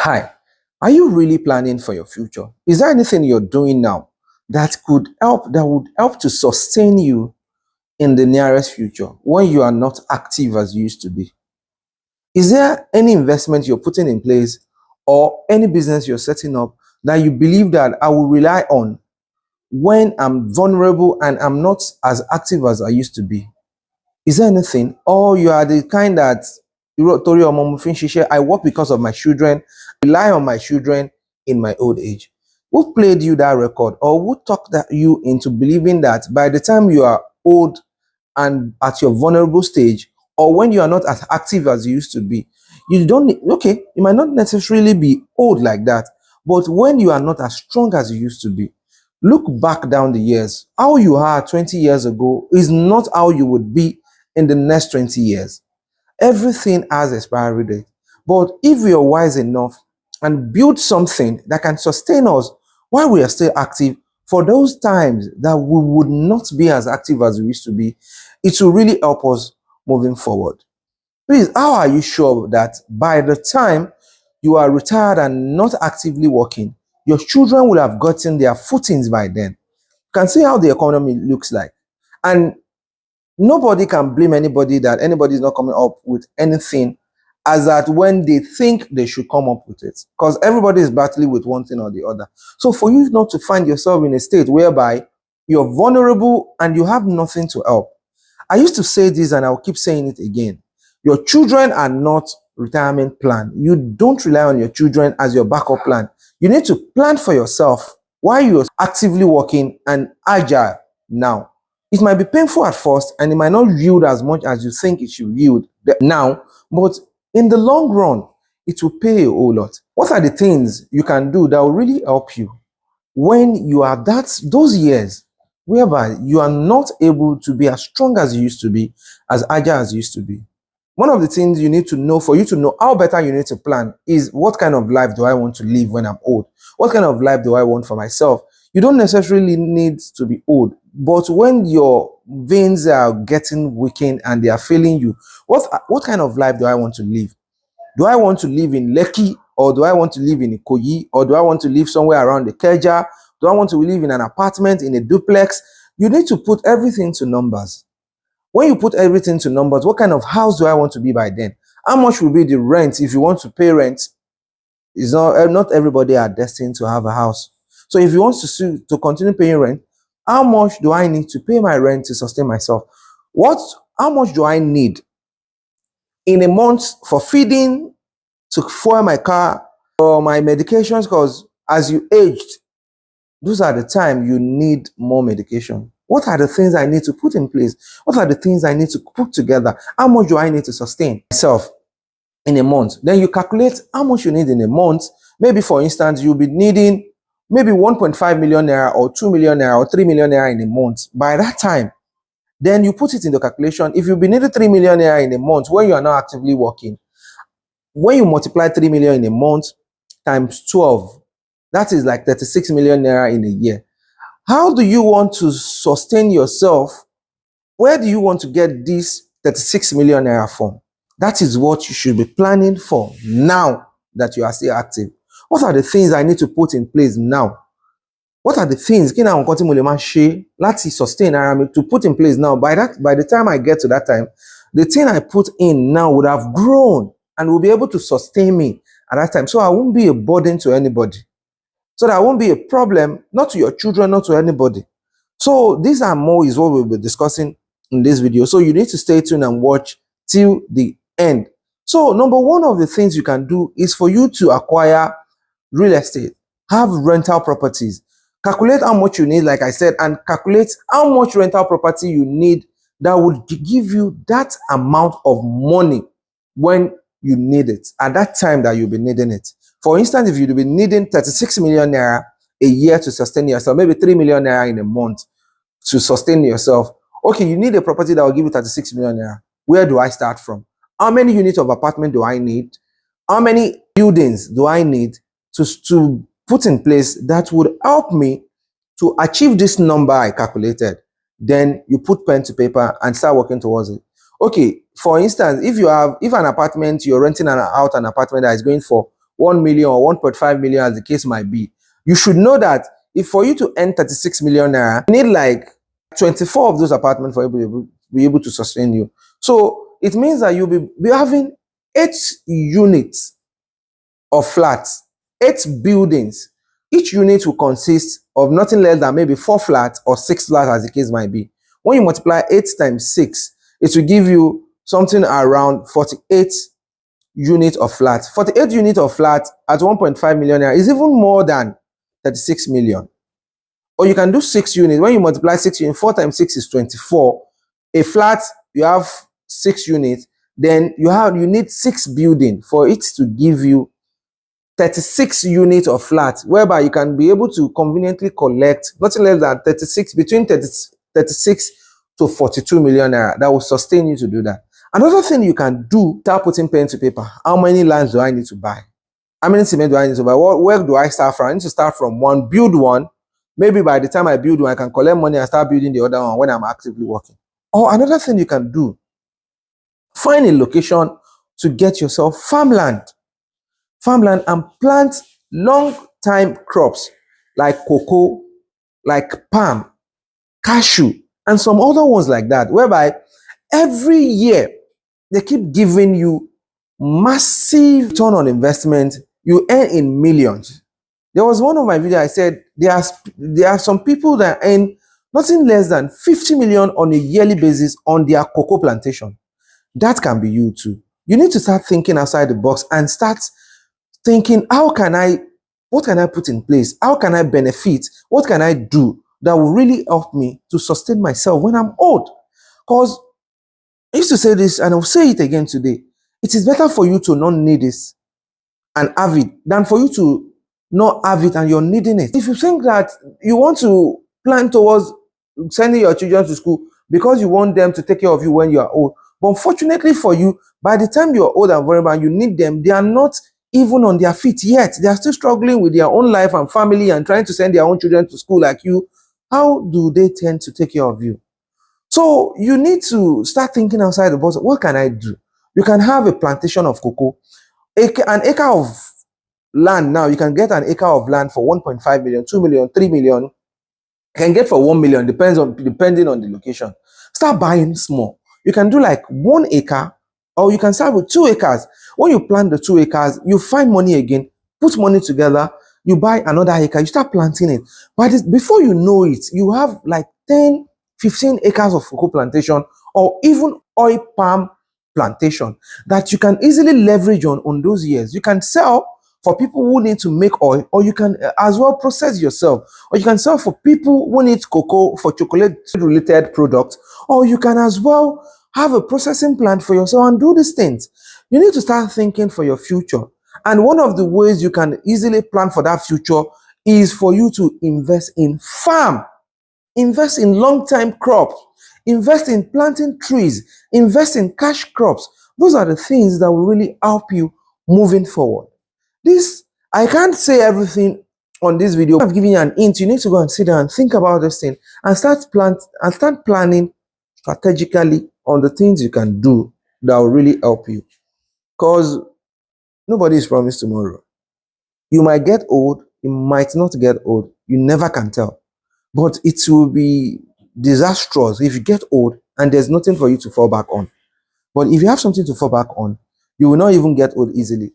Hi, are you really planning for your future? Is there anything you're doing now that would help to sustain you in the nearest future when you are not active as you used to be? Is there any investment you're putting in place or any business you're setting up that you believe that I will rely on when I'm vulnerable and I'm not as active as I used to be? Is there anything? Or you are the kind that Tori Omo Mufin Shishe, I work because of my children, rely on my children in my old age. Who played you that record, or who talked you into believing that by the time you are old and at your vulnerable stage, or when you are not as active as you used to be, you don't need, okay, you might not necessarily be old like that, but when you are not as strong as you used to be, look back down the years. How you are 20 years ago is not how you would be in the next 20 years. Everything has expiry date. But if we are wise enough and build something that can sustain us while we are still active, for those times that we would not be as active as we used to be, it will really help us moving forward. Please, how are you sure that by the time you are retired and not actively working, your children will have gotten their footings by then? You can see how the economy looks like. And nobody can blame anybody that anybody is not coming up with anything as that when they think they should come up with it, because everybody is battling with one thing or the other. So for you not to find yourself in a state whereby you're vulnerable and you have nothing to help. I used to say this and I'll keep saying it again. Your children are not retirement plan. You don't rely on your children as your backup plan. You need to plan for yourself while you're actively working and agile now. It might be painful at first and it might not yield as much as you think it should yield now, but in the long run, it will pay a whole lot. What are the things you can do that will really help you when you are those years whereby you are not able to be as strong as you used to be, as agile as you used to be? One of the things you need to know, for you to know how better you need to plan, is what kind of life do I want to live when I'm old? What kind of life do I want for myself? You don't necessarily need to be old, but when your veins are getting weakened and they are failing you, what kind of life do I want to live? Do I want to live in Lekki, or do I want to live in Ikoyi, or do I want to live somewhere around the Keja? Do I want to live in an apartment, in a duplex? You need to put everything to numbers. When you put everything to numbers, what kind of house do I want to be by then? How much will be the rent if you want to pay rent? Is not everybody are destined to have a house. So if you want to continue paying rent, how much do I need to pay my rent to sustain myself? How much do I need in a month for feeding, to fuel my car, or my medications? Because as you aged, those are the time you need more medication. What are the things I need to put in place? What are the things I need to put together? How much do I need to sustain myself in a month? Then you calculate how much you need in a month. Maybe, for instance, you'll be needing maybe 1.5 million naira or 2 million naira or 3 million naira in a month. By that time, then you put it in the calculation. If you'll be needing 3 million naira in a month when you are not actively working, when you multiply 3 million in a month times 12, that is like 36 million naira in a year. How do you want to sustain yourself? Where do you want to get this 36 million naira from? That is what you should be planning for now that you are still active. What are the things I need to put in place now? What are the things láti sustain to put in place now? By the time I get to that time, the thing I put in now would have grown and will be able to sustain me at that time. So I won't be a burden to anybody. So that won't be a problem, not to your children, not to anybody. So these and more is what we'll be discussing in this video. So you need to stay tuned and watch till the end. So number one of the things you can do is for you to acquire real estate, have rental properties. Calculate how much you need, like I said, and calculate how much rental property you need that would give you that amount of money when you need it, at that time that you'll be needing it. For instance, if you'd be needing 36 million naira a year to sustain yourself, maybe 3 million naira in a month to sustain yourself, okay, you need a property that will give you 36 million naira. Where do I start from? How many units of apartment do I need? How many buildings do I need to put in place that would help me to achieve this number I calculated? Then you put pen to paper and start working towards it. Okay, for instance, if an apartment, you're renting out an apartment that is going for 1 million or 1.5 million, as the case might be, you should know that if for you to earn 36 million naira, you need like 24 of those apartments for you to be able to sustain you. So it means that you'll be having 8 units of flats, 8 buildings. Each unit will consist of nothing less than maybe 4 flats or 6 flats, as the case might be. When you multiply 8 times 6, it will give you something around 48 units of flats. 48 units of flats at 1.5 million naira is even more than 36 million. Or you can do 6 units. When you multiply 6 units, 4 times 6 is 24. A flat, you have 6 units. Then you need 6 buildings for it to give you 36 units of flat, whereby you can be able to conveniently collect nothing less than 36, between 36 to 42 million naira. That will sustain you to do that. Another thing you can do, start putting pen to paper. How many lands do I need to buy? How many cement do I need to buy? Where do I start from? I need to start from one, build one. Maybe by the time I build one, I can collect money and start building the other one when I'm actively working. Or another thing you can do, find a location to get yourself farmland and plant long-time crops like cocoa, like palm, cashew, and some other ones like that, whereby every year they keep giving you massive return on investment. You earn in millions. There was one of my videos I said there are some people that earn nothing less than 50 million on a yearly basis on their cocoa plantation. That can be you too. You need to start thinking outside the box and start thinking, what can I put in place? How can I benefit? What can I do that will really help me to sustain myself when I'm old? Because I used to say this, and I'll say it again today. It is better for you to not need this and have it than for you to not have it and you're needing it. If you think that you want to plan towards sending your children to school because you want them to take care of you when you are old, but unfortunately for you, by the time you're old and vulnerable and you need them, they are not even on their feet yet. They are still struggling with their own life and family and trying to send their own children to school like you. How do they tend to take care of you? So you need to start thinking outside the box. What can I do? You can have a plantation of cocoa. An acre of land now, you can get an acre of land for 1.5 million, 2 million, 3 million. You can get for 1 million, depending on the location. Start buying small. You can do like 1 acre, or you can start with 2 acres. When you plant the 2 acres, you find money again, put money together, you buy another acre, you start planting it. But before you know it, you have like 10, 15 acres of cocoa plantation, or even oil palm plantation that you can easily leverage on those years. You can sell for people who need to make oil, or you can as well process yourself, or you can sell for people who need cocoa for chocolate related products, or you can as well have a processing plant for yourself and do these things. You need to start thinking for your future. And one of the ways you can easily plan for that future is for you to invest in farm, invest in long-time crops, invest in planting trees, invest in cash crops. Those are the things that will really help you moving forward. I can't say everything on this video. I've given you an hint. You need to go and sit down and think about this thing and start planning strategically on the things you can do that will really help you. Because nobody is promised tomorrow. You might get old, you might not get old. You never can tell. But it will be disastrous if you get old and there's nothing for you to fall back on. But if you have something to fall back on, you will not even get old easily.